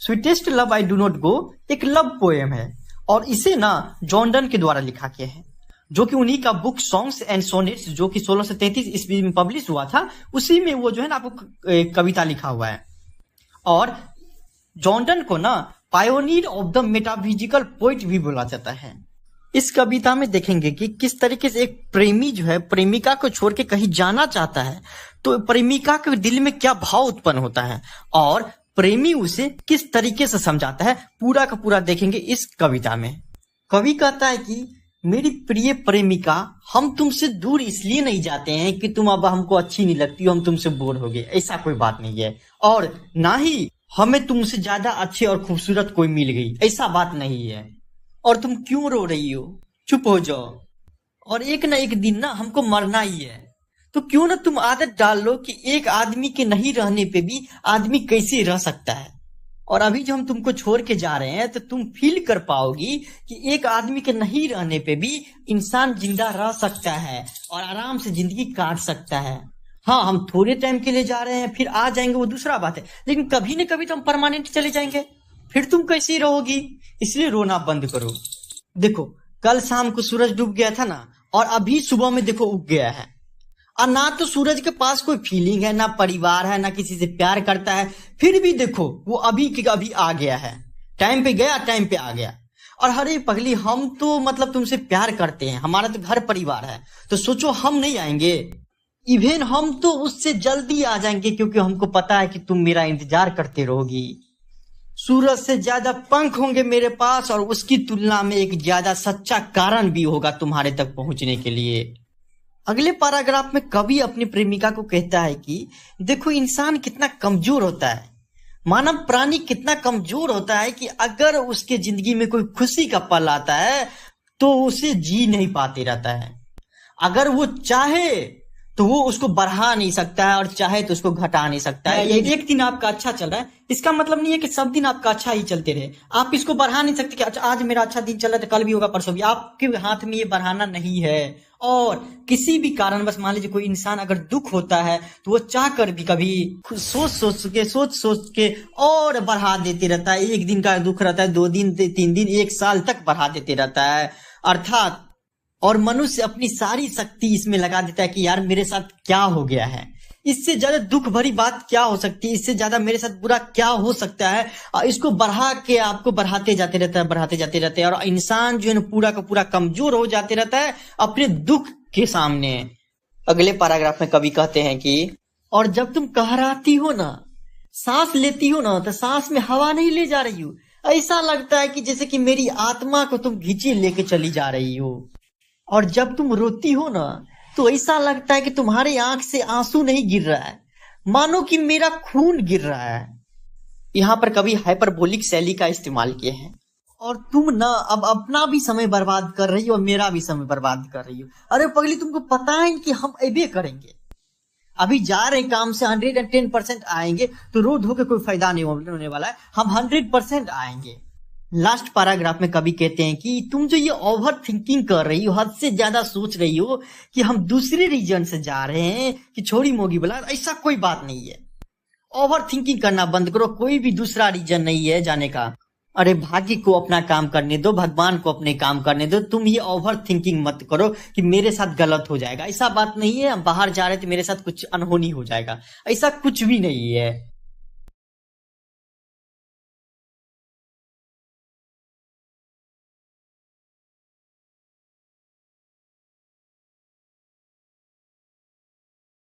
Sweetest love I do not go एक love poem है और इसे ना जॉन डन के द्वारा लिखा गया है, जो कि उन्हीं का बुक सॉन्ग्स एंड सोनेट्स जो कि 1633 ईस्वी में पब्लिश हुआ था, उसी में वो जो है ना आपको कविता लिखा हुआ है। और जॉन डन को ना pioneer of the metaphysical poet भी बोला जाता है। इस कविता में देखेंगे कि किस तरीके से एक प्रेमी जो है प्रेमिका को छोड़ के कहीं जाना चाहता है तो प्रेमिका के दिल में क्या भाव उत्पन्न होता है और प्रेमी उसे किस तरीके से समझाता है, पूरा का पूरा देखेंगे इस कविता में। कवि कहता है कि मेरी प्रिय प्रेमिका, हम तुमसे दूर इसलिए नहीं जाते हैं कि तुम अब हमको अच्छी नहीं लगती हो, हम तुमसे बोर हो गए, ऐसा कोई बात नहीं है। और ना ही हमें तुमसे ज्यादा अच्छी और खूबसूरत कोई मिल गई, ऐसा बात नहीं है। और तुम क्यों रो रही हो, चुप हो जाओ। और एक ना एक दिन ना हमको मरना ही है, तो क्यों ना तुम आदत डाल लो कि एक आदमी के नहीं रहने पे भी आदमी कैसे रह सकता है। और अभी जो हम तुमको छोड़ के जा रहे हैं तो तुम फील कर पाओगी कि एक आदमी के नहीं रहने पे भी इंसान जिंदा रह सकता है और आराम से जिंदगी काट सकता है। हाँ, हम थोड़े टाइम के लिए जा रहे हैं, फिर आ जाएंगे, वो दूसरा बात है, लेकिन कभी न कभी तो हम परमानेंट चले जाएंगे, फिर तुम कैसी रहोगी। इसलिए रोना बंद करो। देखो, कल शाम को सूरज डूब गया था ना, और अभी सुबह में देखो उग गया है। और ना तो सूरज के पास कोई फीलिंग है, ना परिवार है, ना किसी से प्यार करता है, फिर भी देखो वो अभी के अभी आ गया है, टाइम पे गया, टाइम पे आ गया। और हरे पगली, हम तो मतलब तुमसे प्यार करते हैं, हमारा तो घर परिवार है, तो सोचो हम नहीं आएंगे। इवन हम तो उससे जल्दी आ जाएंगे, क्योंकि हमको पता है कि तुम मेरा इंतजार करते रहोगी। सूरज से ज्यादा पंख होंगे मेरे पास, और उसकी तुलना में एक ज्यादा सच्चा कारण भी होगा तुम्हारे तक पहुंचने के लिए। अगले पैराग्राफ में कवि अपनी प्रेमिका को कहता है कि देखो इंसान कितना कमजोर होता है, मानव प्राणी कितना कमजोर होता है कि अगर उसके जिंदगी में कोई खुशी का पल आता है तो उसे जी नहीं पाते रहता है। अगर वो चाहे तो वो उसको बढ़ा नहीं सकता है, और चाहे तो उसको घटा नहीं सकता है। एक दिन आपका अच्छा चल रहा है, इसका मतलब नहीं है कि सब दिन आपका अच्छा ही चलते रहे। आप इसको बढ़ा नहीं सकते कि अच्छा आज मेरा अच्छा दिन चल रहा है तो कल भी होगा, परसों भी। आपके हाथ में ये बढ़ाना नहीं है। और किसी भी कारण बस मान लीजिए कोई इंसान अगर दुख होता है तो वो चाह कर भी कभी सोच सोच के और बढ़ा देते रहता है। एक दिन का दुख रहता है, 2 दिन 3 दिन 1 साल तक बढ़ा देते रहता है अर्थात। और मनुष्य अपनी सारी शक्ति इसमें लगा देता है कि यार मेरे साथ क्या हो गया है, इससे ज्यादा दुख भरी बात क्या हो सकती है, इससे ज्यादा मेरे साथ बुरा क्या हो सकता है। और इसको बढ़ा के आपको बढ़ाते जाते रहते हैं, और इंसान जो है ना पूरा का पूरा कमजोर हो जाते रहता है अपने दुख के सामने। अगले पैराग्राफ में कवि कहते हैं कि और जब तुम कहराती हो ना, सांस लेती हो ना, तो सांस में हवा नहीं ले जा रही हो, ऐसा लगता है कि जैसे कि मेरी आत्मा को तुम घींचे लेके चली जा रही हो। और जब तुम रोती हो ना तो ऐसा लगता है कि तुम्हारे आंख से आंसू नहीं गिर रहा है, मानो कि मेरा खून गिर रहा है। यहाँ पर कभी हाइपरबोलिक शैली का इस्तेमाल किए हैं। और तुम ना अब अपना भी समय बर्बाद कर रही हो और मेरा भी समय बर्बाद कर रही हो। अरे पगली, तुमको पता है कि हम ऐबे करेंगे, अभी जा रहे काम से 110% आएंगे, तो रो धो के कोई फायदा नहीं होने वाला है, हम 100% आएंगे। लास्ट पैराग्राफ में कवि कहते हैं कि तुम जो ये ओवर थिंकिंग कर रही हो, हद से ज्यादा सोच रही हो कि हम दूसरे रीजन से जा रहे हैं कि छोड़ी मोगी बोला, ऐसा कोई बात नहीं है। ओवर थिंकिंग करना बंद करो, कोई भी दूसरा रीजन नहीं है जाने का। अरे भाग्य को अपना काम करने दो, भगवान को अपने काम करने दो, तुम ये ओवर थिंकिंग मत करो कि मेरे साथ गलत हो जाएगा, ऐसा बात नहीं है। हम बाहर जा रहे थे, मेरे साथ कुछ अनहोनी हो जाएगा, ऐसा कुछ भी नहीं है।